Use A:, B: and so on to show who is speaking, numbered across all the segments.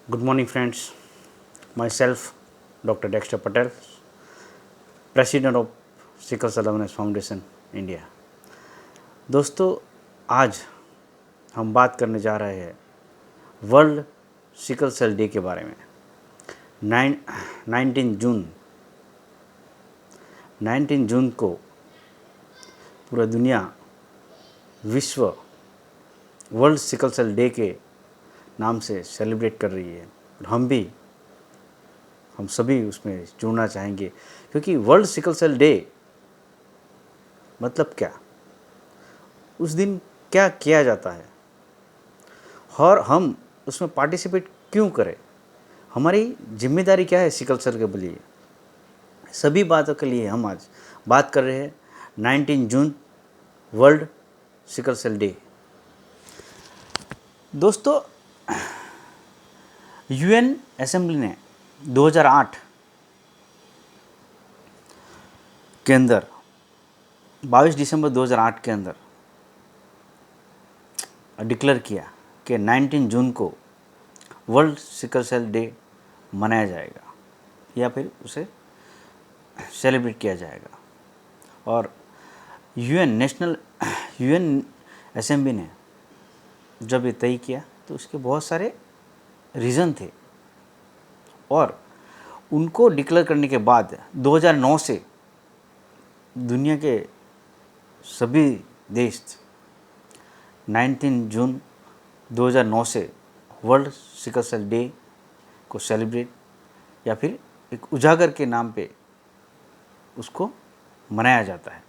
A: Good morning, friends. Myself, Dr. Dexter Patel, President of Sickle Cell Awareness Foundation, India. दोस्तों, आज हम बात करने जा रहे हैं वर्ल्ड सिकल सेल डे के बारे में। 19 जून को पूरा दुनिया विश्व वर्ल्ड सिकल सेल डे के नाम से सेलिब्रेट कर रही है। हम सभी उसमें जुड़ना चाहेंगे, क्योंकि वर्ल्ड सिकल सेल डे मतलब क्या, उस दिन क्या किया जाता है और हम उसमें पार्टिसिपेट क्यों करें, हमारी जिम्मेदारी क्या है सिकल सेल के लिए। सभी बातों के लिए हम आज बात कर रहे हैं 19 June world sickle cell day. दोस्तों, यूएन असेंबली ने 2008 के अंदर 22 दिसंबर 2008 के अंदर डिक्लेयर किया कि 19 जून को वर्ल्ड सिकल सेल डे मनाया जाएगा या फिर उसे सेलिब्रेट किया जाएगा। और यूएन असेंबली ने जब ये तय किया तो उसके बहुत सारे रीज़न थे, और उनको डिक्लेयर करने के बाद 2009 से दुनिया के सभी देश 19 जून 2009 से वर्ल्ड सिकल सेल डे को सेलिब्रेट या फिर एक उजागर के नाम पे उसको मनाया जाता है।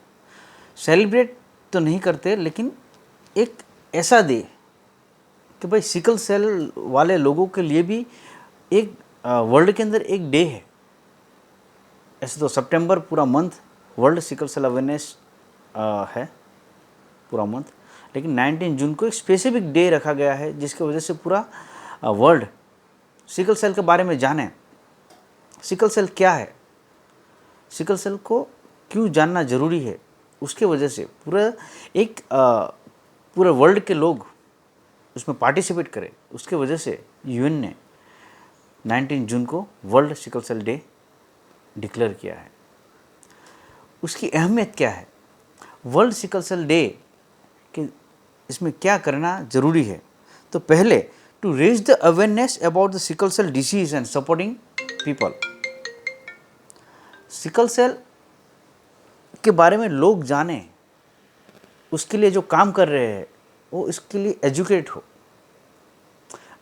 A: सेलिब्रेट तो नहीं करते, लेकिन एक ऐसा डे कि भाई सिकल सेल वाले लोगों के लिए भी एक वर्ल्ड के अंदर एक डे है। ऐसे तो सितंबर पूरा month world sickle cell awareness है पूरा मंथ, लेकिन 19 जून को एक स्पेसिफिक डे रखा गया है जिसकी वजह से पूरा वर्ल्ड सिकल सेल के बारे में जाने। सिकल सेल क्या है, सिकल सेल को क्यों जानना ज़रूरी है, उसके वजह से पूरे वर्ल्ड के लोग उसमें पार्टिसिपेट करें। उसके वजह से यूएन ने 19 जून को world sickle cell day declare किया है। उसकी अहमियत क्या है, वर्ल्ड सिकल सेल डे कि इसमें क्या करना ज़रूरी है। तो पहले, to raise the awareness about the sickle cell disease and supporting people. Sickle cell के बारे में लोग जाने, उसके लिए जो काम कर रहे हैं वो इसके लिए एजुकेट हो।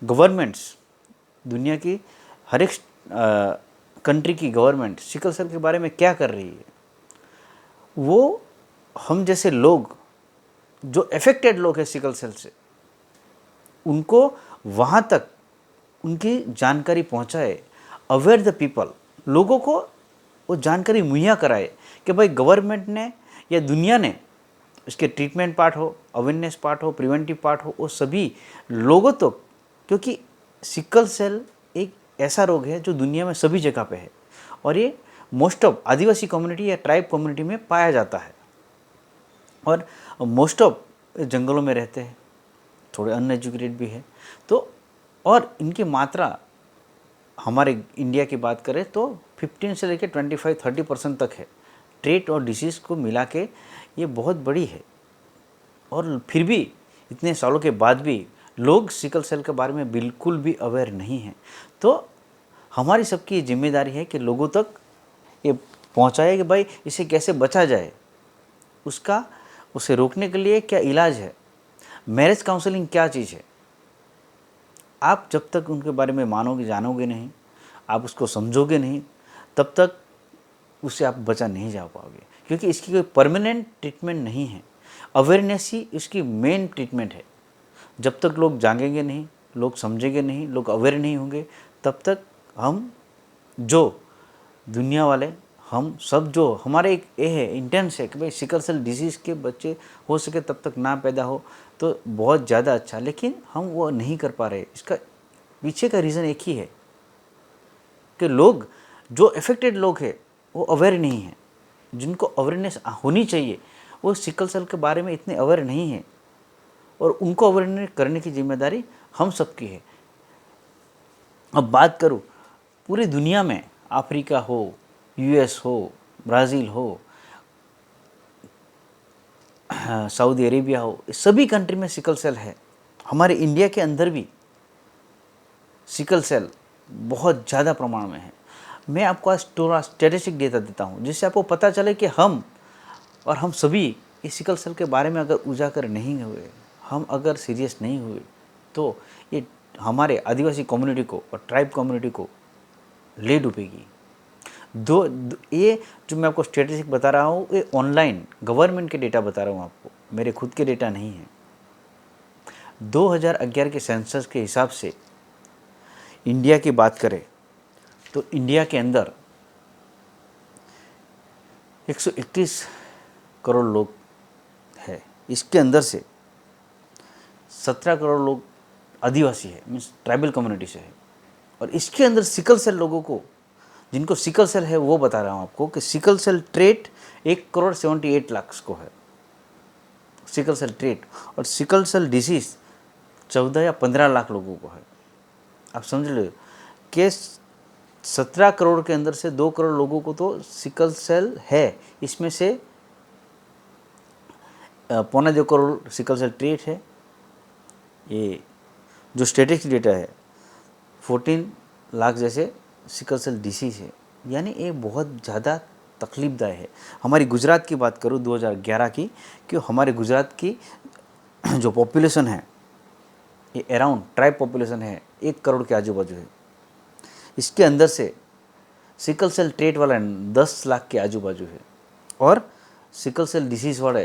A: गवर्नमेंट्स, दुनिया की हर एक कंट्री की गवर्नमेंट सिकल सेल के बारे में क्या कर रही है, वो हम जैसे लोग जो अफेक्टेड लोग हैं सिकल सेल से, उनको वहाँ तक उनकी जानकारी पहुँचाए। अवेयर द पीपल, लोगों को वो जानकारी मुहैया कराए कि भाई गवर्नमेंट ने या दुनिया ने इसके ट्रीटमेंट पार्ट हो, अवेयरनेस पार्ट हो, प्रिवेंटिव पार्ट हो, वो सभी लोगों तो, क्योंकि सिकल सेल एक ऐसा रोग है जो दुनिया में सभी जगह पे है, और ये मोस्ट ऑफ आदिवासी कम्युनिटी या ट्राइब कम्युनिटी में पाया जाता है, और मोस्ट ऑफ जंगलों में रहते हैं, थोड़े अनएजुकेटेड भी है। तो और इनकी मात्रा हमारे इंडिया की बात करें तो 15 से लेकर 25-30% तक है। ट्रेट और डिसीज़ को मिला के ये बहुत बड़ी है, और फिर भी इतने सालों के बाद भी लोग सिकल सेल के बारे में बिल्कुल भी अवेयर नहीं हैं। तो हमारी सबकी जिम्मेदारी है कि लोगों तक ये पहुंचाए कि भाई इसे कैसे बचा जाए, उसे रोकने के लिए क्या इलाज है, मैरिज काउंसलिंग क्या चीज़ है। आप जब तक उनके बारे में मानोगे, जानोगे नहीं, आप उसको समझोगे नहीं, तब तक उससे आप बचा नहीं जा पाओगे, क्योंकि इसकी कोई परमानेंट ट्रीटमेंट नहीं है। अवेयरनेस ही इसकी मेन ट्रीटमेंट है। जब तक लोग जानेंगे नहीं, लोग समझेंगे नहीं, लोग अवेयर नहीं होंगे, तब तक हम जो दुनिया वाले, हम सब जो हमारे एक ये है इंटेंस है कि भाई सिकल सेल डिजीज़ के बच्चे हो सके तब तक ना पैदा हो तो बहुत ज़्यादा अच्छा, लेकिन हम वो नहीं कर पा रहे। इसका पीछे का रीज़न एक ही है कि लोग जो अफेक्टेड लोग हैं वो अवेयर नहीं हैं। जिनको अवेयरनेस होनी चाहिए वो सिकल सेल के बारे में इतने अवेयर नहीं हैं, और उनको अवेयरनेस करने की जिम्मेदारी हम सबकी है। अब बात करूँ पूरी दुनिया में, अफ्रीका हो, यूएस हो, ब्राज़ील हो, सऊदी अरेबिया हो, सभी कंट्री में सिकल सेल है। हमारे इंडिया के अंदर भी सिकल सेल बहुत ज़्यादा प्रमाण में है। मैं आपको आज थोड़ा स्टैटिस्टिक डेटा देता हूँ जिससे आपको पता चले कि हम सभी इस सिकल सेल के बारे में अगर उजागर नहीं हुए, हम अगर सीरियस नहीं हुए, तो ये हमारे आदिवासी कम्युनिटी को और ट्राइब कम्युनिटी को ले डूबेगी। ये जो मैं आपको स्टैटिस्टिक बता रहा हूँ, ये ऑनलाइन गवर्नमेंट के डेटा बता रहा हूँ आपको, मेरे खुद के डेटा नहीं है। 2011 के सेंसस के हिसाब से इंडिया की बात करें तो इंडिया के अंदर 131 करोड़ लोग है। इसके अंदर से 17 करोड़ लोग आदिवासी है, मीन्स ट्राइबल कम्युनिटी से है। और इसके अंदर सिकल सेल लोगों को, जिनको सिकल सेल है, वो बता रहा हूँ आपको कि सिकल सेल ट्रेट 1,78,00,000 को है, सिकल सेल ट्रेट। और सिकल सेल डिसीज 14 या 15 लाख लोगों को है। आप समझ लो कि 17 करोड़ के अंदर से 2 करोड़ लोगों को तो सिकल सेल है। इसमें से 1.25 करोड़ सिकल सेल ट्रेट है। ये जो स्टैटिस्टिक डेटा है 14 लाख जैसे सिकल सेल डिसीज है, यानी ये बहुत ज़्यादा तकलीफदायक है। हमारी गुजरात की बात करूँ 2011 की, कि हमारे गुजरात की जो पॉपुलेशन है ये अराउंड ट्राइब पॉपुलेशन है 1 करोड़ के आजू बाजू है। इसके अंदर से सिकल सेल ट्रेट वाला 10 लाख के आजू बाजू है और सिकल सेल डिसीज वाला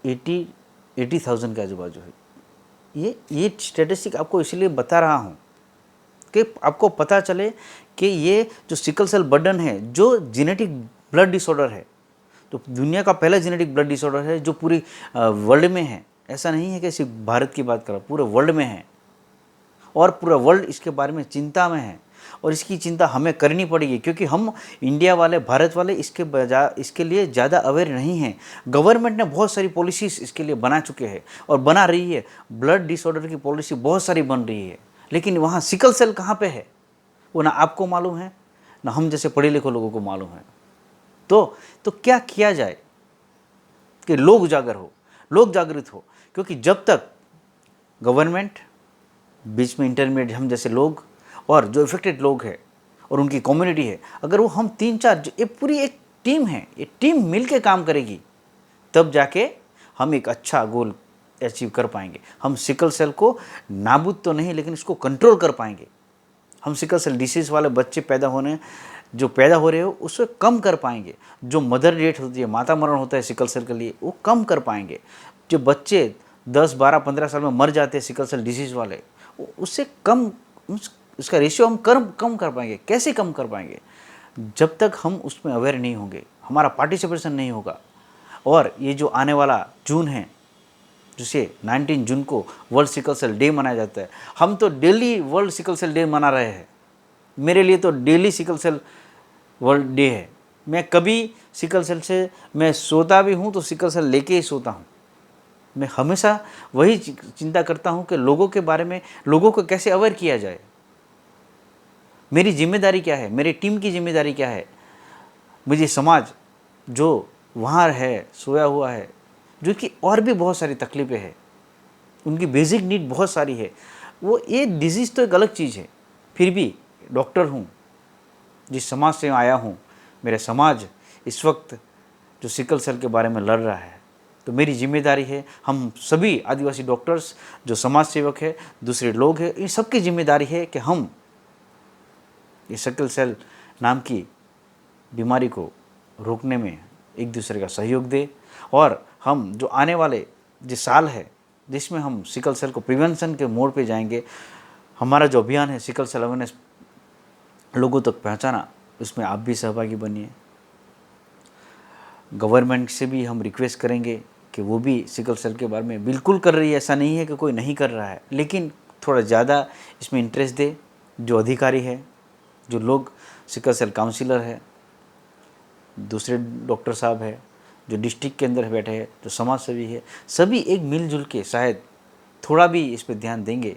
A: 80,000 के आजू बाजू है। ये स्टैटिस्टिक आपको इसलिए बता रहा हूँ कि आपको पता चले कि ये जो सिकल सेल बर्डन है, जो जेनेटिक ब्लड डिसऑर्डर है, तो दुनिया का पहला जेनेटिक ब्लड डिसऑर्डर है जो पूरी वर्ल्ड में है। ऐसा नहीं है कि सिर्फ भारत की बात कर रहा, पूरे वर्ल्ड में है और पूरा वर्ल्ड इसके बारे में चिंता में है। और इसकी चिंता हमें करनी पड़ेगी क्योंकि हम इंडिया वाले, भारत वाले इसके लिए ज़्यादा अवेयर नहीं हैं। गवर्नमेंट ने बहुत सारी पॉलिसीज़ इसके लिए बना चुके हैं और बना रही है। ब्लड डिसऑर्डर की पॉलिसी बहुत सारी बन रही है, लेकिन वहाँ सिकल सेल कहाँ पे है वो ना आपको मालूम है, ना हम जैसे पढ़े लिखे लोगों को मालूम है। तो क्या किया जाए कि लोग उजागर हो, लोग जागृत हो, क्योंकि जब तक गवर्नमेंट, बीच में इंटरमीडिएट हम जैसे लोग और जो इफेक्टेड लोग हैं और उनकी कम्युनिटी है, अगर वो हम 3-4, ये पूरी एक टीम है, ये टीम मिलके काम करेगी, तब जाके हम एक अच्छा गोल अचीव कर पाएंगे। हम सिकल सेल को नाबूद तो नहीं, लेकिन इसको कंट्रोल कर पाएंगे। हम सिकल सेल डिसीज वाले बच्चे जो पैदा हो रहे हो उसको कम कर पाएंगे। जो मदर डेथ होती है, माता मरण होता है सिकल सेल के लिए, वो कम कर पाएंगे। जो बच्चे 10, 12, 15 साल में मर जाते हैं सिकल सेल डिसीज़ वाले, उससे कम, उसका रेशियो हम कम कर पाएंगे। कैसे कम कर पाएंगे? जब तक हम उसमें अवेयर नहीं होंगे, हमारा पार्टिसिपेशन नहीं होगा। और ये जो आने वाला जून है, जिसे 19 जून को वर्ल्ड सिकल सेल डे मनाया जाता है, हम तो daily world sickle cell day मना रहे हैं। मेरे लिए तो daily sickle cell world day है। मैं कभी सिकल सेल से, मैं सोता भी हूँ तो सिकल सेल लेके ही सोता हूँ। मैं हमेशा वही चिंता करता हूँ कि लोगों के बारे में, लोगों को कैसे अवेयर किया जाए। मेरी जिम्मेदारी क्या है, मेरी टीम की जिम्मेदारी क्या है। मुझे समाज जो वहाँ है, सोया हुआ है, जो कि और भी बहुत सारी तकलीफ़ें हैं, उनकी बेसिक नीड बहुत सारी है। वो ये डिजीज़ तो एक अलग चीज़ है, फिर भी डॉक्टर हूँ, जिस समाज से आया हूँ, मेरे समाज इस वक्त जो सिकल सेल के बारे में लड़ रहा है, तो मेरी जिम्मेदारी है, हम सभी आदिवासी डॉक्टर्स, जो समाज सेवक है, दूसरे लोग हैं, इन सबकी जिम्मेदारी है कि हम ये सिकल सेल नाम की बीमारी को रोकने में एक दूसरे का सहयोग दें। और हम जो आने वाले जो साल है, जिसमें हम सिकल सेल को प्रिवेंशन के मोड़ पे जाएंगे, हमारा जो अभियान है सिकल सेल अवेयरनेस लोगों तक पहुंचाना, उसमें आप भी सहभागी बनिए। गवर्नमेंट से भी हम रिक्वेस्ट करेंगे कि वो भी सिकल सेल के बारे में बिल्कुल कर रही है, ऐसा नहीं है कि कोई नहीं कर रहा है, लेकिन थोड़ा ज़्यादा इसमें इंटरेस्ट दे। जो अधिकारी है, जो लोग सिकल सेल काउंसिलर है, दूसरे डॉक्टर साहब है, जो डिस्ट्रिक्ट के अंदर बैठे हैं, जो समाज सेवी है, सभी एक मिलजुल के शायद थोड़ा भी इस पर ध्यान देंगे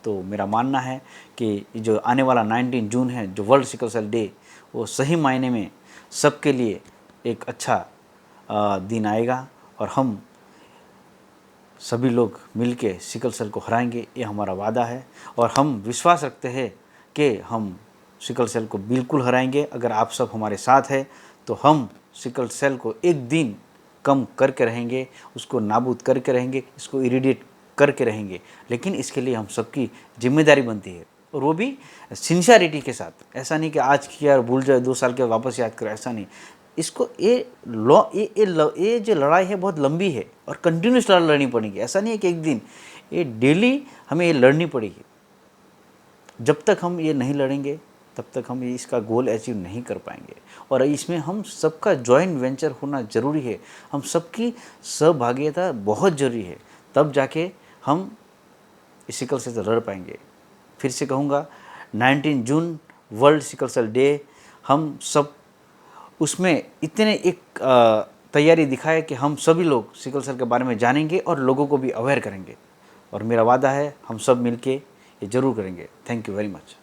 A: तो मेरा मानना है कि जो आने वाला 19 जून है, जो वर्ल्ड सिकल सेल डे, वो सही मायने में सबके लिए एक अच्छा दिन आएगा और हम सभी लोग मिलके सिकल सेल को हराएंगे, ये हमारा वादा है। और हम विश्वास रखते हैं कि हम सिकल सेल को बिल्कुल हराएंगे। अगर आप सब हमारे साथ हैं तो हम सिकल सेल को एक दिन कम करके रहेंगे, उसको नाबूद करके रहेंगे, इसको इरिडिएट करके रहेंगे। लेकिन इसके लिए हम सबकी जिम्मेदारी बनती है, और वो भी सिंसियरिटी के साथ। ऐसा नहीं कि आज किया और भूल जाए, 2 साल के वापस याद करो, ऐसा नहीं। इसको ये जो लड़ाई है बहुत लंबी है और कंटिन्यूस लड़नी पड़ेगी। ऐसा नहीं है कि एक दिन, ये डेली हमें ये लड़नी पड़ेगी। जब तक हम ये नहीं लड़ेंगे तब तक हम इसका गोल अचीव नहीं कर पाएंगे। और इसमें हम सबका जॉइंट वेंचर होना ज़रूरी है, हम सबकी सहभागिता बहुत ज़रूरी है, तब जाके हम इस सिकल सेल से लड़ पाएंगे। फिर से कहूँगा, 19 June world sickle cell day, हम सब उसमें इतने एक तैयारी दिखाए कि हम सभी लोग सिकल सेल के बारे में जानेंगे और लोगों को भी अवेयर करेंगे। और मेरा वादा है हम सब मिलके ये ज़रूर करेंगे। Thank you very much.